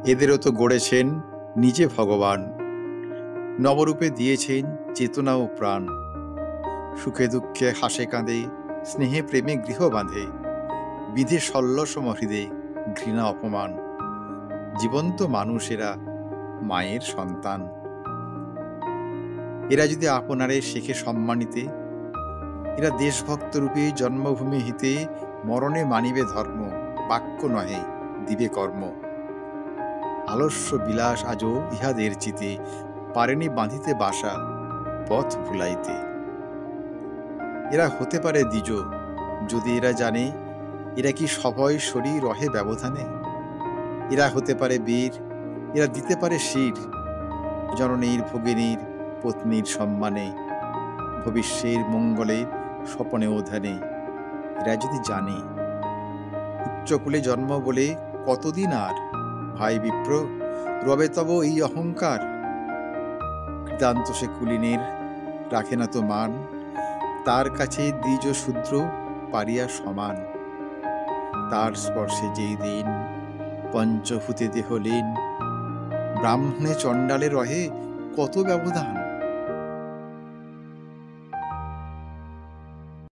এদেরও তো গড়েছেন নিজে ভগবান, নবরূপে দিয়েছেন চেতনা ও প্রাণ। সুখে দুঃখে হাসে কাঁদে, স্নেহে প্রেমে গৃহ বাঁধে, বিধে সল্লসম হৃদে ঘৃণা অপমান। জীবন্ত মানুষেরা মায়ের সন্তান। এরা যদি আপনারে শেখে সম্মানিতে, এরা দেশভক্ত রূপে জন্মভূমি হিতে মরণে মানিবে ধর্ম, বাক্য নহে দিবে কর্ম। আলস্য বিলাস আজও ইহাদের চিতে, পারেনি বাঁধিতে বাসা পথ ভুলাইতে। এরা হতে পারে দ্বিজ, যদি এরা জানে এরা কি সভয় শরীর রহে ব্যবধানে। এরা হতে পারে বীর, এরা দিতে পারে শির, জননীর ভগিনীর পত্নীর সম্মানে, ভবিষ্যের মঙ্গলের স্বপনে ওধানে। এরা যদি জানে উচ্চকুলে জন্ম বলে কতদিন আর, ভাই বিপ্র রবে তব এই অহংকার। কৃতান্ত সে কুলীনের রাখে না তো মান, তার কাছে দ্বিজ শূদ্র পারিয়া সমান। তার স্পর্শে যেই দিন পঞ্চভূতে দেহ লীন, ব্রাহ্মণে চণ্ডালে রহে কত ব্যবধান।